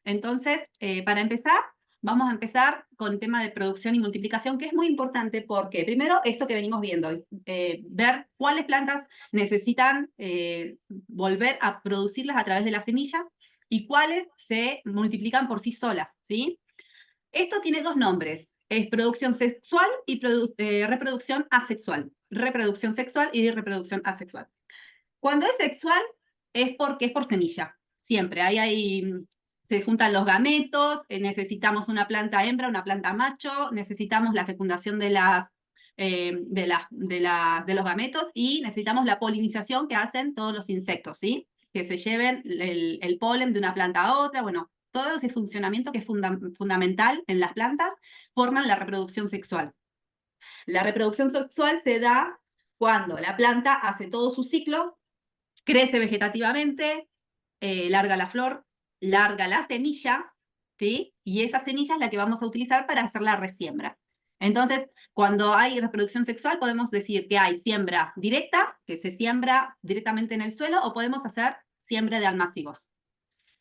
Entonces, para empezar, vamos a empezar con el tema de producción y multiplicación, que es muy importante porque, primero, esto que venimos viendo, ver cuáles plantas necesitan volver a producirlas a través de las semillas y cuáles se multiplican por sí solas, ¿sí? Esto tiene dos nombres, es producción sexual y reproducción asexual. Reproducción sexual y reproducción asexual. Cuando es sexual es porque es por semilla, siempre. Se juntan los gametos, necesitamos una planta hembra, una planta macho, necesitamos la fecundación de los gametos y necesitamos la polinización que hacen todos los insectos, ¿sí? Que se lleven el polen de una planta a otra, bueno, todo ese funcionamiento que es fundamental en las plantas forman la reproducción sexual. La reproducción sexual se da cuando la planta hace todo su ciclo, crece vegetativamente, larga la flor, larga la semilla, ¿sí? Y esa semilla es la que vamos a utilizar para hacer la resiembra. Entonces, cuando hay reproducción sexual, podemos decir que hay siembra directa, que se siembra directamente en el suelo, o podemos hacer siembra de almácigos.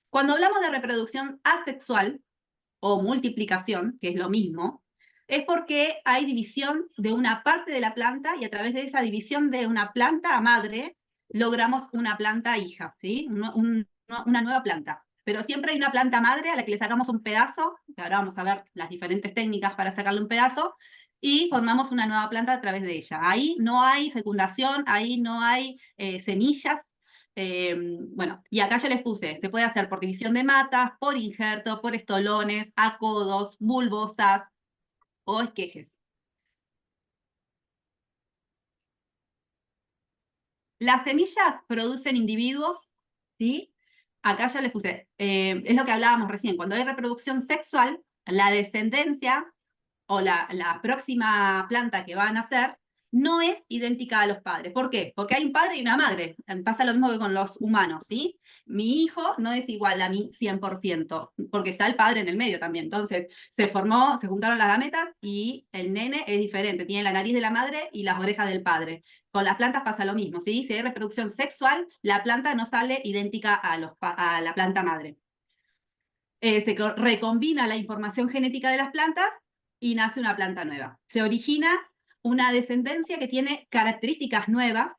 Cuando hablamos de reproducción asexual o multiplicación, que es lo mismo, es porque hay división de una parte de la planta y a través de esa división de una planta madre logramos una planta hija, ¿sí? Una nueva planta. Pero siempre hay una planta madre a la que le sacamos un pedazo, que ahora vamos a ver las diferentes técnicas para sacarle un pedazo, y formamos una nueva planta a través de ella. Ahí no hay fecundación, ahí no hay semillas. Bueno, y acá ya les puse, se puede hacer por división de matas, por injerto, por estolones, acodos, bulbosas o esquejes. Las semillas producen individuos, ¿sí? Acá ya les puse, es lo que hablábamos recién, cuando hay reproducción sexual, la descendencia o la próxima planta que van a hacer no es idéntica a los padres. ¿Por qué? Porque hay un padre y una madre. Pasa lo mismo que con los humanos, ¿sí? Mi hijo no es igual a mí 100%, porque está el padre en el medio también. Entonces, se juntaron las gametas y el nene es diferente. Tiene la nariz de la madre y las orejas del padre. Con las plantas pasa lo mismo, ¿sí? Si hay reproducción sexual, la planta no sale idéntica a la planta madre. Recombina la información genética de las plantas y nace una planta nueva. Se origina una descendencia que tiene características nuevas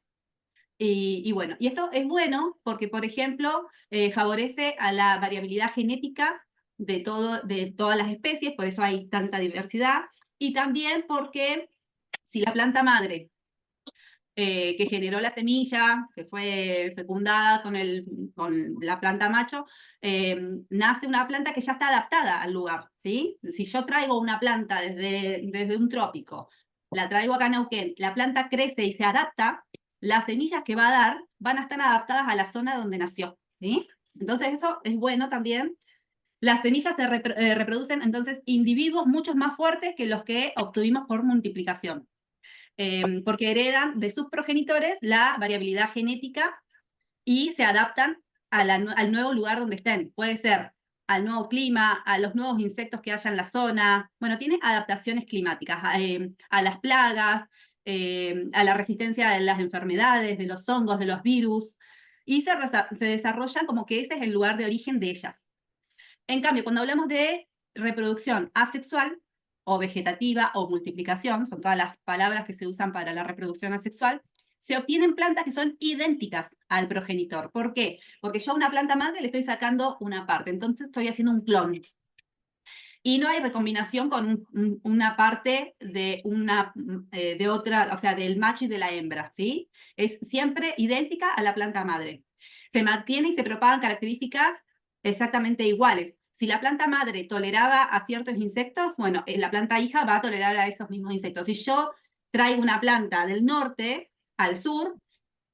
y bueno, y esto es bueno porque, por ejemplo, favorece a la variabilidad genética de todas las especies, por eso hay tanta diversidad, y también porque si la planta madre que generó la semilla, que fue fecundada con la planta macho, nace una planta que ya está adaptada al lugar, ¿sí? Si yo traigo una planta desde un trópico, la traigo acá a Neuquén, la planta crece y se adapta, las semillas que va a dar van a estar adaptadas a la zona donde nació, ¿sí? Entonces eso es bueno también. Las semillas se reproducen entonces individuos mucho más fuertes que los que obtuvimos por multiplicación, porque heredan de sus progenitores la variabilidad genética y se adaptan al nuevo lugar donde estén. Puede ser al nuevo clima, a los nuevos insectos que haya en la zona. Bueno, tiene adaptaciones climáticas, a las plagas, a la resistencia de las enfermedades, de los hongos, de los virus, y se desarrollan como que ese es el lugar de origen de ellas. En cambio, cuando hablamos de reproducción asexual o vegetativa o multiplicación, son todas las palabras que se usan para la reproducción asexual, se obtienen plantas que son idénticas al progenitor. ¿Por qué? Porque yo a una planta madre le estoy sacando una parte, entonces estoy haciendo un clon. Y no hay recombinación con una parte de otra, o sea, del macho y de la hembra, ¿sí? Es siempre idéntica a la planta madre. Se mantiene y se propagan características exactamente iguales. Si la planta madre toleraba a ciertos insectos, bueno, la planta hija va a tolerar a esos mismos insectos. Si yo traigo una planta del norte al sur,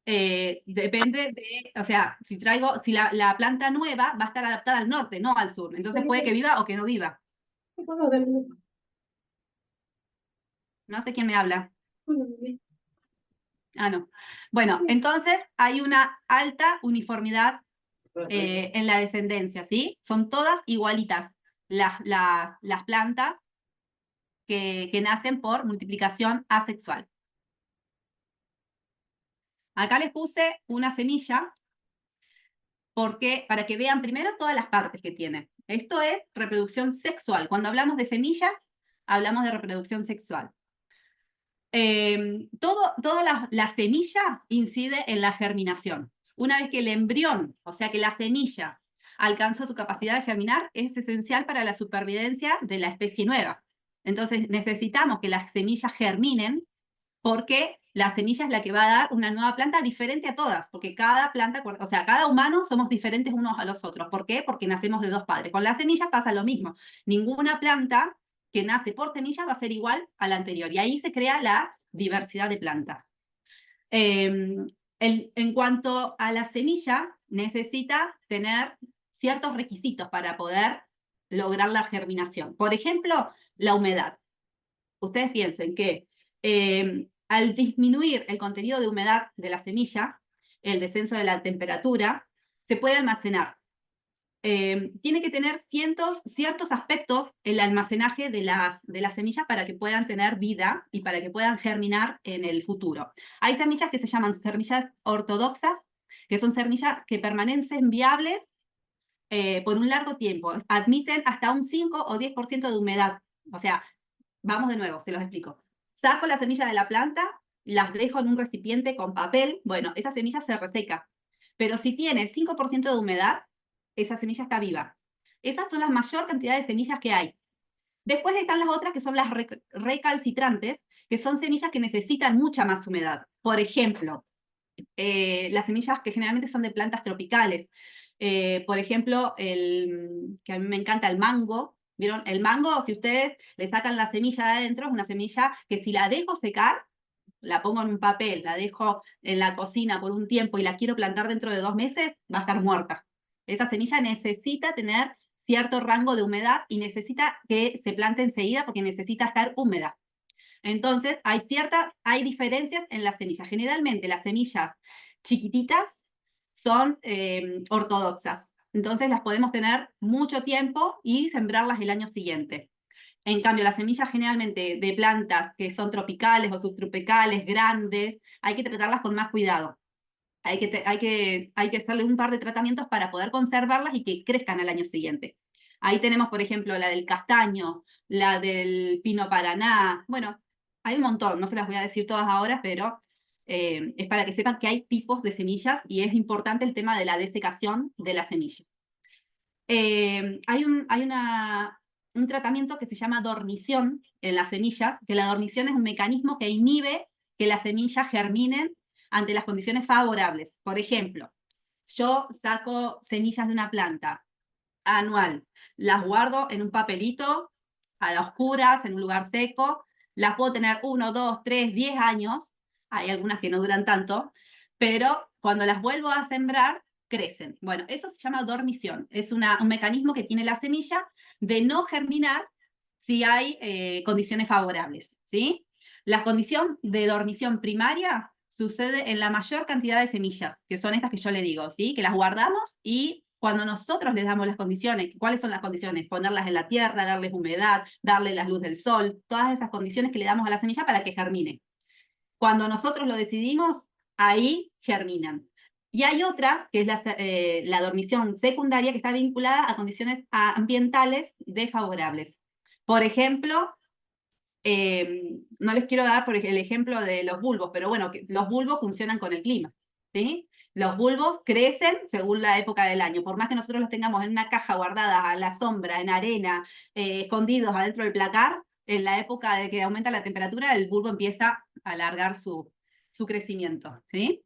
depende de, o sea, si la planta nueva va a estar adaptada al norte, no al sur. Entonces puede que viva o que no viva. No sé quién me habla. Ah, no. Bueno, entonces hay una alta uniformidad en la descendencia, ¿sí? Son todas igualitas las plantas que nacen por multiplicación asexual. Acá les puse una semilla para que vean primero todas las partes que tiene. Esto es reproducción sexual. Cuando hablamos de semillas, hablamos de reproducción sexual. Toda la semilla incide en la germinación. Una vez que el embrión, o sea que la semilla, alcanzó su capacidad de germinar, es esencial para la supervivencia de la especie nueva. Entonces necesitamos que las semillas germinen porque la semilla es la que va a dar una nueva planta diferente a todas, porque cada planta, o sea, cada humano somos diferentes unos a los otros. ¿Por qué? Porque nacemos de dos padres. Con las semillas pasa lo mismo. Ninguna planta que nace por semilla va a ser igual a la anterior. Y ahí se crea la diversidad de plantas. En cuanto a la semilla, necesita tener ciertos requisitos para poder lograr la germinación. Por ejemplo, la humedad. Ustedes piensen que al disminuir el contenido de humedad de la semilla, el descenso de la temperatura, se puede almacenar. Tiene que tener ciertos aspectos el almacenaje de las semillas para que puedan tener vida y para que puedan germinar en el futuro. Hay semillas que se llaman semillas ortodoxas, que son semillas que permanecen viables por un largo tiempo. Admiten hasta un 5 o 10% de humedad. O sea, vamos de nuevo, se los explico. Saco la semilla de la planta, las dejo en un recipiente con papel. Bueno, esa semilla se reseca. Pero si tiene el 5% de humedad, esa semilla está viva. Esas son la mayor cantidad de semillas que hay. Después están las otras que son las recalcitrantes, que son semillas que necesitan mucha más humedad. Por ejemplo, las semillas que generalmente son de plantas tropicales. Por ejemplo, que a mí me encanta el mango. ¿Vieron? El mango, si ustedes le sacan la semilla de adentro, es una semilla que si la dejo secar, la pongo en un papel, la dejo en la cocina por un tiempo y la quiero plantar dentro de 2 meses, va a estar muerta. Esa semilla necesita tener cierto rango de humedad y necesita que se plante enseguida porque necesita estar húmeda. Entonces, hay diferencias en las semillas. Generalmente las semillas chiquititas son ortodoxas. Entonces las podemos tener mucho tiempo y sembrarlas el año siguiente. En cambio, las semillas generalmente de plantas que son tropicales o subtropicales, grandes, hay que tratarlas con más cuidado. Hay que hacerle un par de tratamientos para poder conservarlas y que crezcan al año siguiente. Ahí tenemos, por ejemplo, la del castaño, la del pino paraná. Bueno, hay un montón, no se las voy a decir todas ahora, pero es para que sepan que hay tipos de semillas y es importante el tema de la desecación de la semilla. Hay un tratamiento que se llama dormición en las semillas, que la dormición es un mecanismo que inhibe que las semillas germinen ante las condiciones favorables. Por ejemplo, yo saco semillas de una planta anual, las guardo en un papelito a las oscuras, en un lugar seco, las puedo tener 1, 2, 3, 10 años, hay algunas que no duran tanto, pero cuando las vuelvo a sembrar, crecen. Bueno, eso se llama dormición, es un mecanismo que tiene la semilla de no germinar si hay condiciones favorables, ¿sí? La condición de dormición primaria sucede en la mayor cantidad de semillas, que son estas que yo le digo, ¿sí? Que las guardamos y cuando nosotros les damos las condiciones, ¿cuáles son las condiciones? Ponerlas en la tierra, darles humedad, darle la luz del sol, todas esas condiciones que le damos a la semilla para que germine. Cuando nosotros lo decidimos, ahí germinan. Y hay otra, que es la dormición secundaria, que está vinculada a condiciones ambientales desfavorables. Por ejemplo, no les quiero dar el ejemplo de los bulbos, pero bueno, los bulbos funcionan con el clima, ¿sí? Los bulbos crecen según la época del año. Por más que nosotros los tengamos en una caja guardada a la sombra, en arena, escondidos adentro del placar, en la época de que aumenta la temperatura, el bulbo empieza a alargar su crecimiento, ¿sí?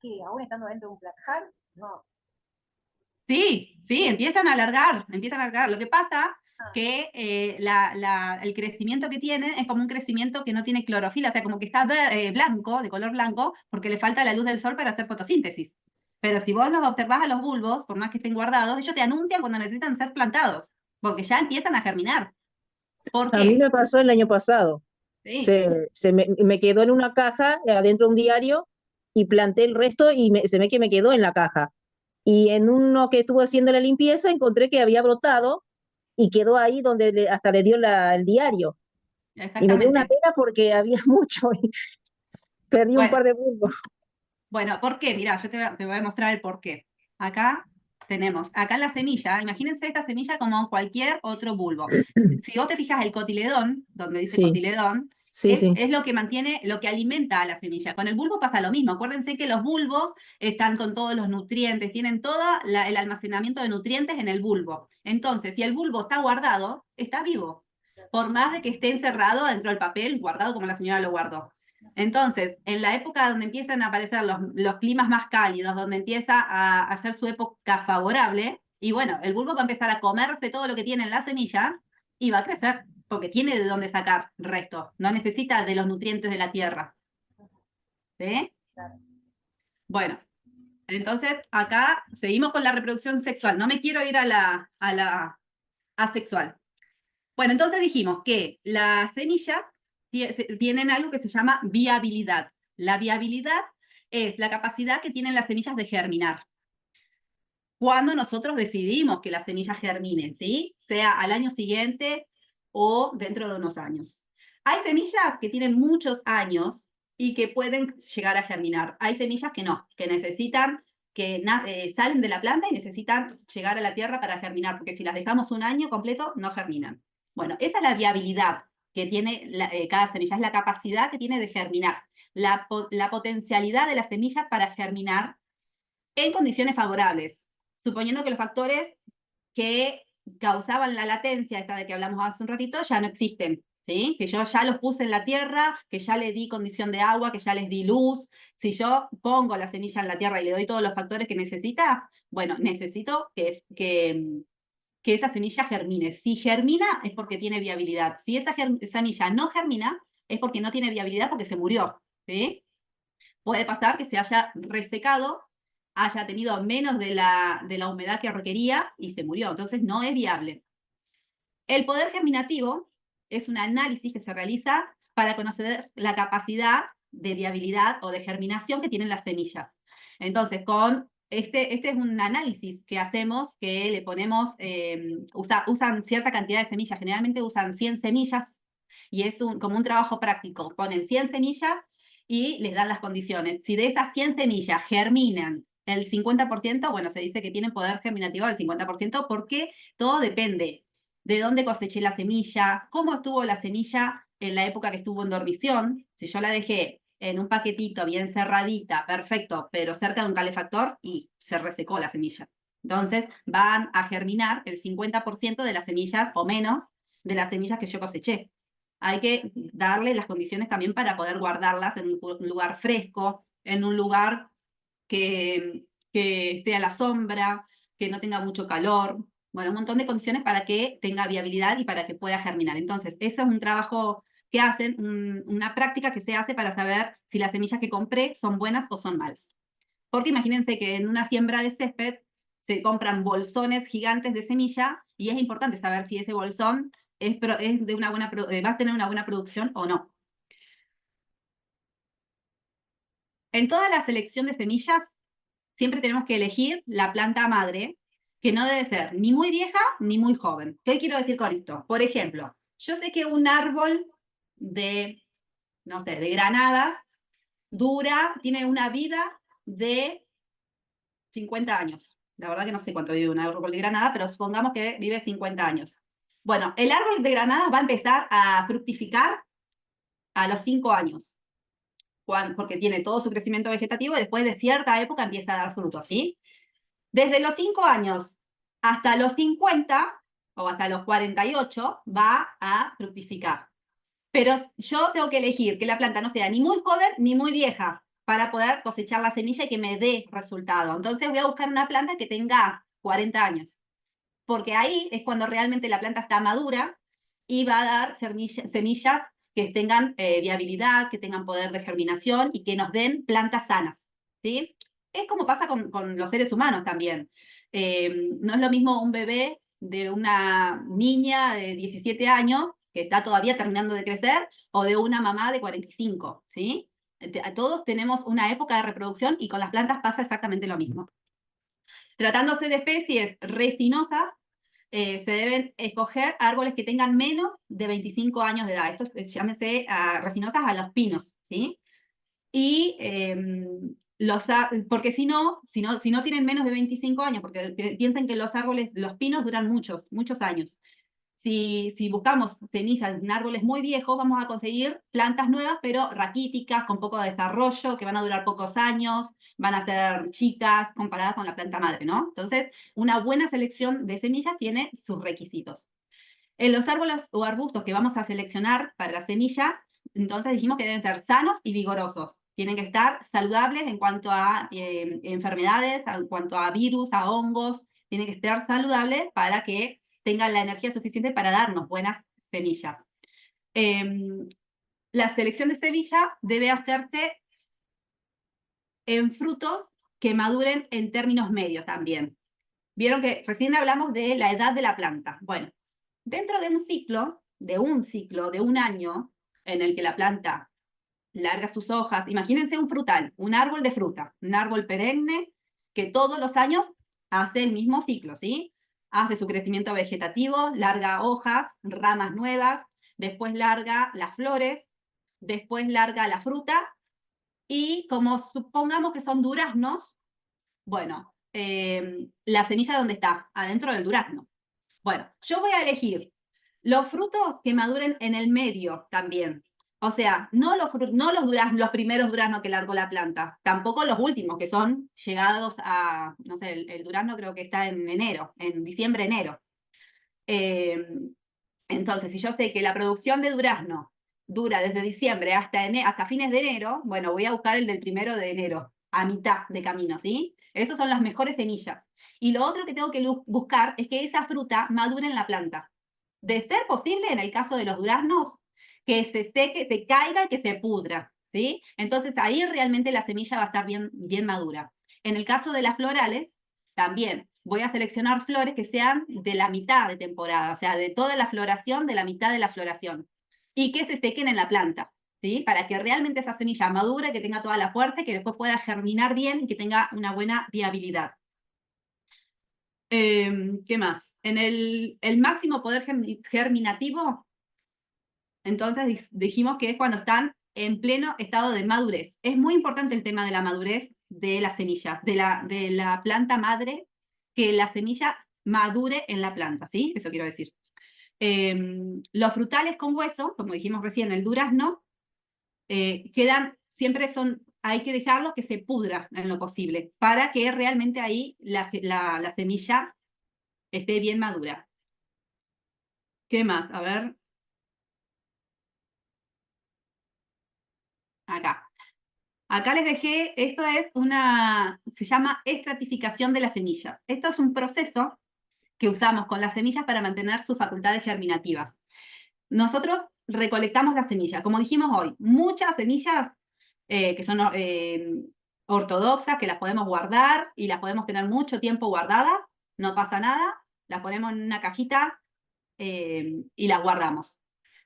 Sí, aún estando dentro de un placar, no. Sí, sí, empiezan a alargar, empiezan a alargar. Lo que pasa Ah, que el crecimiento que tienen es como un crecimiento que no tiene clorofila, o sea, como que está blanco, de color blanco, porque le falta la luz del sol para hacer fotosíntesis. Pero si vos los observás a los bulbos, por más que estén guardados, ellos te anuncian cuando necesitan ser plantados, porque ya empiezan a germinar. ¿Por A mí qué? me pasó el año pasado. Sí. Me quedó en una caja, adentro de un diario, y planté el resto y se ve que me quedó en la caja. Y en uno que estuvo haciendo la limpieza encontré que había brotado y quedó ahí donde hasta le dio el diario. Y me dio una Exactamente. pena porque había mucho y perdí un Bueno, par de bulbos. bueno, ¿por qué? Mirá, yo te voy a mostrar el por qué. Acá tenemos acá la semilla, imagínense esta semilla como cualquier otro bulbo. Si vos te fijas el cotiledón, donde dice Sí, cotiledón, sí, sí. es lo que mantiene, lo que alimenta a la semilla. Con el bulbo pasa lo mismo. Acuérdense que los bulbos están con todos los nutrientes, tienen todo el almacenamiento de nutrientes en el bulbo. Entonces, si el bulbo está guardado, está vivo. Por más de que esté encerrado dentro del papel, guardado como la señora lo guardó. Entonces, en la época donde empiezan a aparecer los climas más cálidos, donde empieza a hacer su época favorable, y bueno, el bulbo va a empezar a comerse todo lo que tiene en la semilla y va a crecer, porque tiene de dónde sacar resto, no necesita de los nutrientes de la tierra. ¿Sí? Claro. Bueno, entonces acá seguimos con la reproducción sexual. No me quiero ir a la asexual. Bueno, entonces dijimos que las semillas tienen algo que se llama viabilidad. La viabilidad es la capacidad que tienen las semillas de germinar. Cuando nosotros decidimos que las semillas germinen, ¿sí? Sea al año siguiente o dentro de unos años. Hay semillas que tienen muchos años y que pueden llegar a germinar. Hay semillas que no, que necesitan, que salen de la planta y necesitan llegar a la tierra para germinar, porque si las dejamos un año completo, no germinan. Bueno, esa es la viabilidad que tiene cada semilla, es la capacidad que tiene de germinar, la potencialidad de la semilla para germinar en condiciones favorables, suponiendo que los factores que causaban la latencia, esta de que hablamos hace un ratito, ya no existen, ¿sí? Que yo ya los puse en la tierra, que ya les di condición de agua, que ya les di luz. Si yo pongo la semilla en la tierra y le doy todos los factores que necesita, bueno, necesito que esa semilla germine. Si germina es porque tiene viabilidad. Si esa semilla no germina es porque no tiene viabilidad, porque se murió, ¿sí? Puede pasar que se haya resecado, haya tenido menos de la humedad que requería y se murió. Entonces no es viable. El poder germinativo es un análisis que se realiza para conocer la capacidad de viabilidad o de germinación que tienen las semillas. Entonces, con este es un análisis que hacemos, que le ponemos, usan cierta cantidad de semillas, generalmente usan 100 semillas, y es como un trabajo práctico. Ponen 100 semillas y les dan las condiciones. Si de estas 100 semillas germinan el 50%, bueno, se dice que tienen poder germinativo del 50%, porque todo depende de dónde coseché la semilla, cómo estuvo la semilla en la época que estuvo en dormición. Si yo la dejé en un paquetito bien cerradita, perfecto, pero cerca de un calefactor, y se resecó la semilla. Entonces van a germinar el 50% de las semillas o menos de las semillas que yo coseché. Hay que darle las condiciones también para poder guardarlas en un lugar fresco, en un lugar que esté a la sombra, que no tenga mucho calor. Bueno, un montón de condiciones para que tenga viabilidad y para que pueda germinar. Entonces, eso es un trabajo que hacen, una práctica que se hace para saber si las semillas que compré son buenas o son malas. Porque imagínense que en una siembra de césped se compran bolsones gigantes de semilla y es importante saber si ese bolsón es de una buena, va a tener una buena producción o no. En toda la selección de semillas, siempre tenemos que elegir la planta madre, que no debe ser ni muy vieja ni muy joven. ¿Qué quiero decir con esto? Por ejemplo, yo sé que un árbol de, no sé, de granadas tiene una vida de 50 años. La verdad que no sé cuánto vive un árbol de granada, pero supongamos que vive 50 años. Bueno, el árbol de granadas va a empezar a fructificar a los 5 años, porque tiene todo su crecimiento vegetativo y después de cierta época empieza a dar frutos, ¿sí? Desde los 5 años hasta los 50 o hasta los 48 va a fructificar. Pero yo tengo que elegir que la planta no sea ni muy joven ni muy vieja para poder cosechar la semilla y que me dé resultado. Entonces voy a buscar una planta que tenga 40 años, porque ahí es cuando realmente la planta está madura y va a dar semillas que tengan viabilidad, que tengan poder de germinación y que nos den plantas sanas, ¿sí? Es como pasa con los seres humanos también. No es lo mismo un bebé de una niña de 17 años que está todavía terminando de crecer o de una mamá de 45, ¿sí? Todos tenemos una época de reproducción y con las plantas pasa exactamente lo mismo. Tratándose de especies resinosas, se deben escoger árboles que tengan menos de 25 años de edad. Esto llámese resinosas a los pinos, ¿sí? Y porque si no tienen menos de 25 años, porque piensen que los árboles, los pinos duran muchos años. Si buscamos semillas en árboles muy viejos, vamos a conseguir plantas nuevas, pero raquíticas, con poco desarrollo, que van a durar pocos años, van a ser chicas comparadas con la planta madre, ¿no? Entonces, una buena selección de semillas tiene sus requisitos. En los árboles o arbustos que vamos a seleccionar para la semilla, entonces dijimos que deben ser sanos y vigorosos. Tienen que estar saludables en cuanto a enfermedades, en cuanto a virus, a hongos. Tienen que estar saludables para que tengan la energía suficiente para darnos buenas semillas. La selección de semilla debe hacerse en frutos que maduren en términos medios también. Vieron que recién hablamos de la edad de la planta. Bueno, dentro de un año en el que la planta larga sus hojas, imagínense un frutal, un árbol de fruta, un árbol perenne que todos los años hace el mismo ciclo, ¿sí? Hace su crecimiento vegetativo, larga hojas, ramas nuevas, después larga las flores, después larga la fruta y como supongamos que son duraznos, bueno, la semilla ¿dónde está? Adentro del durazno. Bueno, yo voy a elegir los frutos que maduren en el medio también. O sea, no los los primeros duraznos que largó la planta, tampoco los últimos, que son llegados a, no sé, el durazno creo que está en enero, en diciembre, enero. Entonces, si yo sé que la producción de durazno dura desde diciembre hasta fines de enero, bueno, voy a buscar el del 1 de enero, a mitad de camino, ¿sí? Esas son las mejores semillas. Y lo otro que tengo que buscar es que esa fruta madure en la planta. De ser posible, en el caso de los duraznos, que se seque, se caiga y que se pudra, ¿sí? Entonces ahí realmente la semilla va a estar bien, bien madura. En el caso de las florales, también voy a seleccionar flores que sean de la mitad de temporada, o sea, de toda la floración, de la mitad de la floración, y que se sequen en la planta, ¿sí? Para que realmente esa semilla madure, que tenga toda la fuerza, que después pueda germinar bien y que tenga una buena viabilidad. ¿Qué más? En el máximo poder germinativo, entonces dijimos que es cuando están en pleno estado de madurez. Es muy importante el tema de la madurez de las semillas, de la planta madre, que la semilla madure en la planta, ¿sí? Eso quiero decir. Los frutales con hueso, como dijimos recién, el durazno, hay que dejarlos que se pudra en lo posible, para que realmente ahí la semilla esté bien madura. ¿Qué más? A ver. Acá. Acá les dejé, se llama estratificación de las semillas. Esto es un proceso que usamos con las semillas para mantener sus facultades germinativas. Nosotros recolectamos las semillas, como dijimos hoy, muchas semillas que son ortodoxas, que las podemos guardar y las podemos tener mucho tiempo guardadas, no pasa nada, las ponemos en una cajita y las guardamos.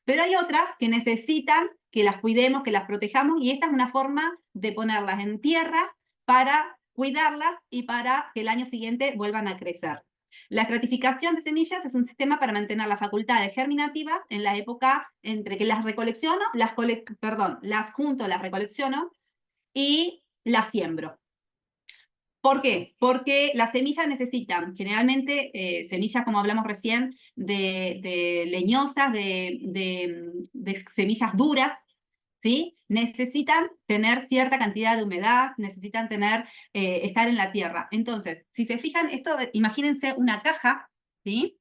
Pero hay otras que necesitan que las cuidemos, que las protejamos, y esta es una forma de ponerlas en tierra para cuidarlas y para que el año siguiente vuelvan a crecer. La estratificación de semillas es un sistema para mantener las facultades germinativas en la época entre que las recolecciono, las junto, las recolecciono y las siembro. ¿Por qué? Porque las semillas necesitan generalmente semillas, como hablamos recién, de leñosas, de semillas duras, ¿sí? Necesitan tener cierta cantidad de humedad, necesitan estar en la tierra. Entonces, si se fijan, imagínense una caja, ¿sí?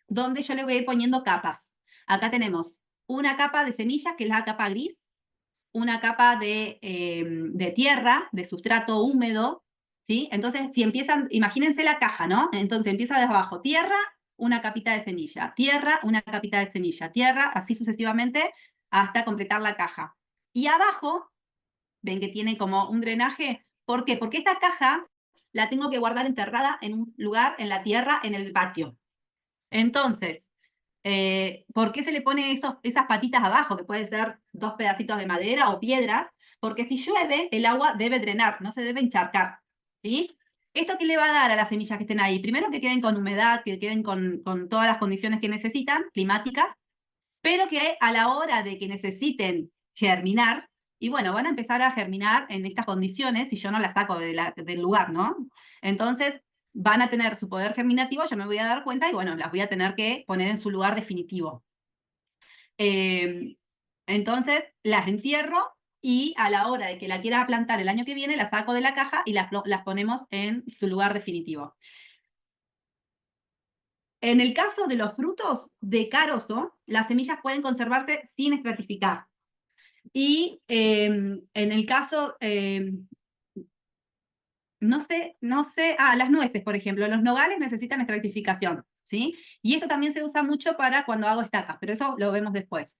Donde yo le voy a ir poniendo capas. Acá tenemos una capa de semillas, que es la capa gris, una capa de tierra, de sustrato húmedo, ¿sí? Entonces, imagínense la caja, ¿no? Entonces empieza desde abajo, tierra, una capita de semilla, tierra, una capita de semilla, tierra, así sucesivamente hasta completar la caja. Y abajo, ven que tiene como un drenaje. ¿Por qué? Porque esta caja la tengo que guardar enterrada en un lugar, en la tierra, en el patio. Entonces, ¿por qué se le pone esas patitas abajo, que pueden ser 2 pedacitos de madera o piedras? Porque si llueve, el agua debe drenar, no se debe encharcar, ¿sí? ¿Esto qué le va a dar a las semillas que estén ahí? Primero, que queden con humedad, que queden con todas las condiciones que necesitan, climáticas, pero que a la hora de que necesiten germinar, y bueno, van a empezar a germinar en estas condiciones si yo no las saco del lugar, ¿no? Entonces van a tener su poder germinativo, yo me voy a dar cuenta y bueno, las voy a tener que poner en su lugar definitivo. Entonces las entierro y a la hora de que la quiera plantar el año que viene, las saco de la caja y las ponemos en su lugar definitivo. En el caso de los frutos de carozo, las semillas pueden conservarse sin estratificar. Y en el caso, no sé, las nueces, por ejemplo, los nogales necesitan estratificación, ¿sí? Y esto también se usa mucho para cuando hago estacas, pero eso lo vemos después.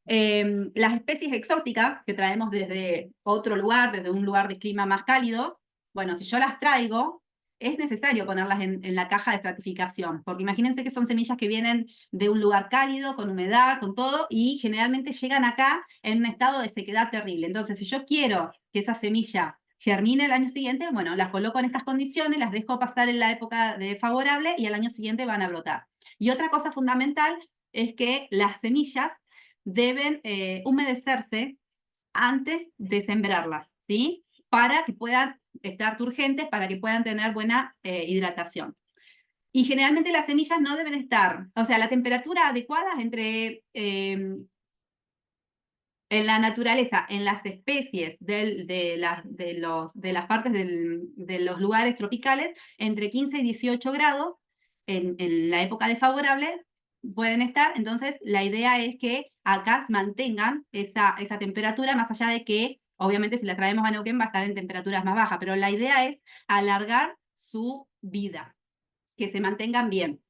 Las especies exóticas que traemos desde otro lugar, desde un lugar de clima más cálido, bueno, si yo las traigo, es necesario ponerlas en la caja de estratificación, porque imagínense que son semillas que vienen de un lugar cálido, con humedad, con todo, y generalmente llegan acá en un estado de sequedad terrible. Entonces, si yo quiero que esa semilla germine el año siguiente, bueno, las coloco en estas condiciones, las dejo pasar en la época favorable y al año siguiente van a brotar. Y otra cosa fundamental es que las semillas deben humedecerse antes de sembrarlas, ¿sí? Para que puedan estar turgentes, para que puedan tener buena hidratación. Y generalmente las semillas no deben estar, o sea, la temperatura adecuada entre, en la naturaleza, en las especies de las partes de los lugares tropicales, entre 15 y 18 grados, en la época desfavorable, pueden estar. Entonces, la idea es que acá mantengan esa temperatura, más allá de que, obviamente, si la traemos a Neuquén va a estar en temperaturas más bajas, pero la idea es alargar su vida, que se mantengan bien.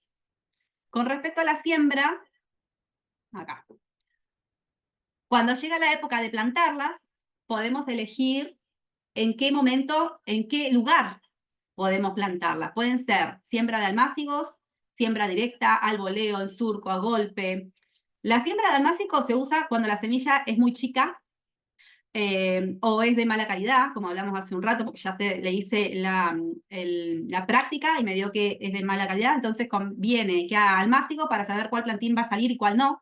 Con respecto a la siembra, acá. Cuando llega la época de plantarlas, podemos elegir en qué momento, en qué lugar podemos plantarlas. Pueden ser siembra de almácigos, siembra directa, al voleo, en surco, a golpe. La siembra de almácigos se usa cuando la semilla es muy chica o es de mala calidad, como hablamos hace un rato, porque ya le hice la práctica y me dio que es de mala calidad, entonces conviene que haga almácigo para saber cuál plantín va a salir y cuál no,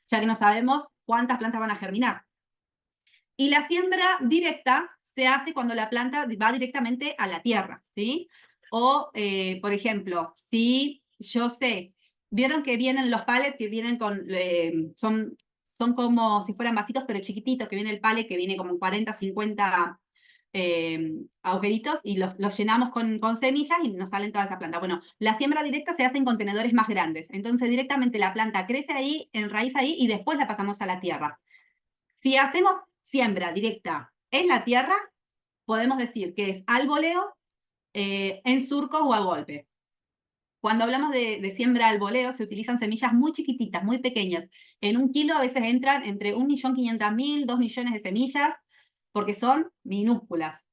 ya que no sabemos cuántas plantas van a germinar. Y la siembra directa se hace cuando la planta va directamente a la tierra, ¿sí? O, por ejemplo, si yo sé, vieron que vienen los pallets que vienen con, son como si fueran vasitos, pero chiquititos, que viene el pallet que viene como 40, 50 agujeritos y los llenamos con semillas y nos salen toda esa planta. Bueno, la siembra directa se hace en contenedores más grandes, entonces directamente la planta crece ahí, en raíz ahí y después la pasamos a la tierra. Si hacemos siembra directa en la tierra, podemos decir que es al voleo, en surco o a golpe. Cuando hablamos de siembra al voleo, se utilizan semillas muy chiquititas, muy pequeñas. En 1 kilo a veces entran entre 1.500.000, 2 millones de semillas, porque son minúsculas.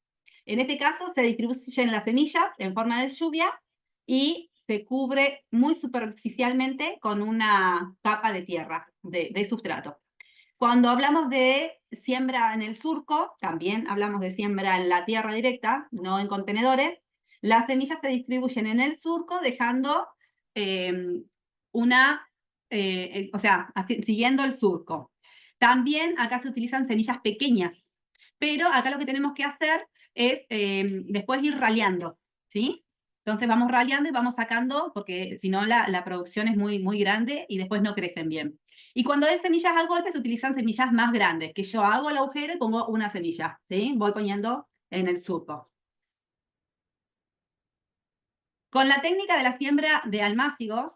En este caso, se distribuyen las semillas en forma de lluvia y se cubre muy superficialmente con una capa de tierra, de sustrato. Cuando hablamos de siembra en el surco, también hablamos de siembra en la tierra directa, no en contenedores. Las semillas se distribuyen en el surco dejando o sea, siguiendo el surco. También acá se utilizan semillas pequeñas, pero acá lo que tenemos que hacer es después ir raleando, ¿sí? Entonces vamos raleando y vamos sacando, porque si no la producción es muy, muy grande y después no crecen bien. Y cuando hay semillas al golpe, se utilizan semillas más grandes, que yo hago el agujero y pongo una semilla, ¿sí? Voy poniendo en el surco. Con la técnica de la siembra de almácigos,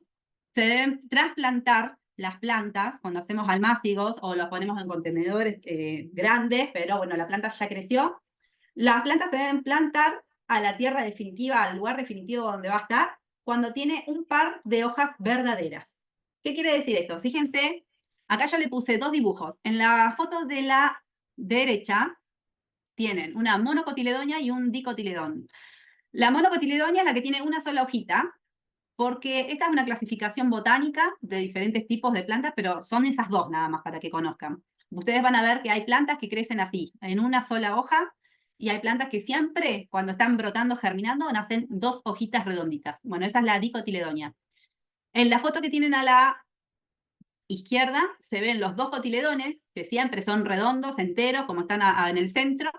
se deben trasplantar las plantas cuando hacemos almácigos o los ponemos en contenedores grandes, pero bueno, la planta ya creció. Las plantas se deben plantar a la tierra definitiva, al lugar definitivo donde va a estar, cuando tiene un par de hojas verdaderas. ¿Qué quiere decir esto? Fíjense, acá yo le puse 2 dibujos. En la foto de la derecha tienen una monocotiledonia y un dicotiledón. La monocotiledonia es la que tiene una sola hojita, porque esta es una clasificación botánica de diferentes tipos de plantas, pero son esas 2 nada más para que conozcan. Ustedes van a ver que hay plantas que crecen así, en una sola hoja, y hay plantas que siempre, cuando están brotando, germinando, nacen 2 hojitas redonditas. Bueno, esa es la dicotiledonia. En la foto que tienen a la izquierda se ven los 2 cotiledones, que siempre son redondos, enteros, como están en el centro,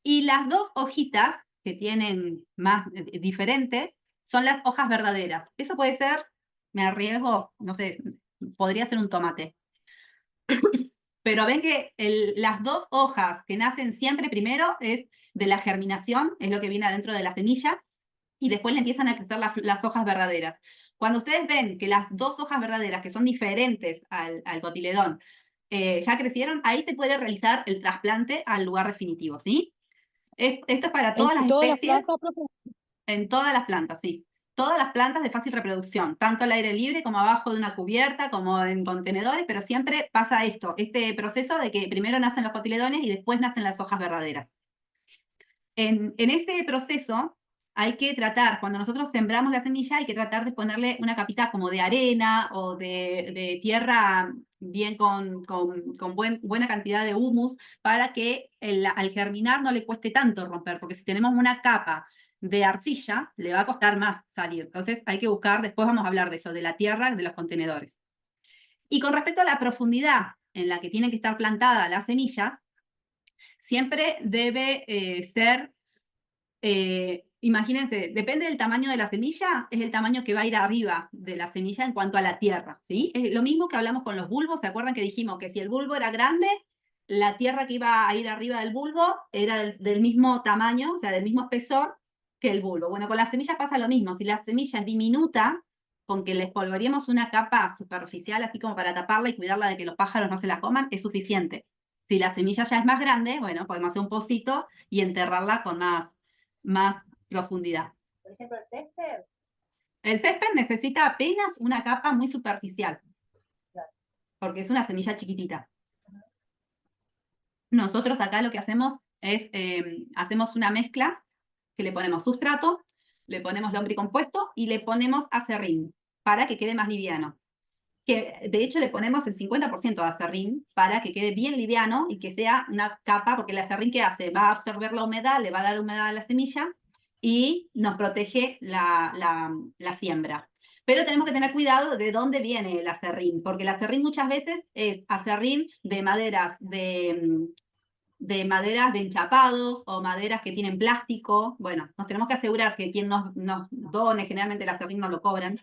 y las 2 hojitas que tienen más diferentes son las hojas verdaderas. Eso puede ser, me arriesgo, no sé, podría ser un tomate. Pero ven que las 2 hojas que nacen siempre primero es de la germinación, es lo que viene adentro de la semilla, y después le empiezan a crecer las hojas verdaderas. Cuando ustedes ven que las 2 hojas verdaderas, que son diferentes al cotiledón, ya crecieron, ahí se puede realizar el trasplante al lugar definitivo, ¿sí? Esto es para todas las todas las especies, plantas, profe. en todas las plantas, sí. Todas las plantas de fácil reproducción, tanto al aire libre como abajo de una cubierta, como en contenedores, pero siempre pasa esto, este proceso de que primero nacen los cotiledones y después nacen las hojas verdaderas. En este proceso hay que tratar, cuando nosotros sembramos la semilla, hay que tratar de ponerle una capita como de arena o de tierra bien con buena cantidad de humus para que al germinar no le cueste tanto romper, porque si tenemos una capa de arcilla, le va a costar más salir. Entonces hay que buscar, después vamos a hablar de eso, de la tierra, de los contenedores. Y con respecto a la profundidad en la que tienen que estar plantadas las semillas, siempre debe ser, imagínense, depende del tamaño de la semilla, es el tamaño que va a ir arriba de la semilla en cuanto a la tierra, ¿sí? Es lo mismo que hablamos con los bulbos, ¿se acuerdan que dijimos que si el bulbo era grande, la tierra que iba a ir arriba del bulbo era del mismo tamaño, o sea, del mismo espesor que el bulbo? Bueno, con las semillas pasa lo mismo, si la semilla es diminuta, con que les polvoreemos una capa superficial, así como para taparla y cuidarla de que los pájaros no se la coman, es suficiente. Si la semilla ya es más grande, bueno, podemos hacer un pocito y enterrarla con más profundidad. Por ejemplo, el césped. El césped necesita apenas una capa muy superficial, Claro. porque es una semilla chiquitita. Nosotros acá lo que hacemos es, hacemos una mezcla, que le ponemos sustrato, le ponemos lombricompuesto y le ponemos acerrín, para que quede más liviano. Que de hecho le ponemos el 50% de acerrín para que quede bien liviano y que sea una capa, porque el acerrín, ¿qué hace? Va a absorber la humedad, le va a dar humedad a la semilla y nos protege la siembra. Pero tenemos que tener cuidado de dónde viene el acerrín, porque el acerrín muchas veces es acerrín de maderas de maderas de enchapados o maderas que tienen plástico. Bueno, nos tenemos que asegurar que quien nos done, generalmente el acerrín no lo cobran,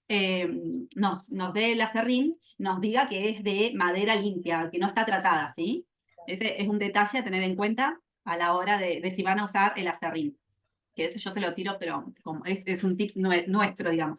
nos dé el acerrín, nos diga que es de madera limpia, que no está tratada, ¿sí? Ese es un detalle a tener en cuenta a la hora de si van a usar el acerrín. Que eso yo se lo tiro, pero como es un tip nuestro, digamos.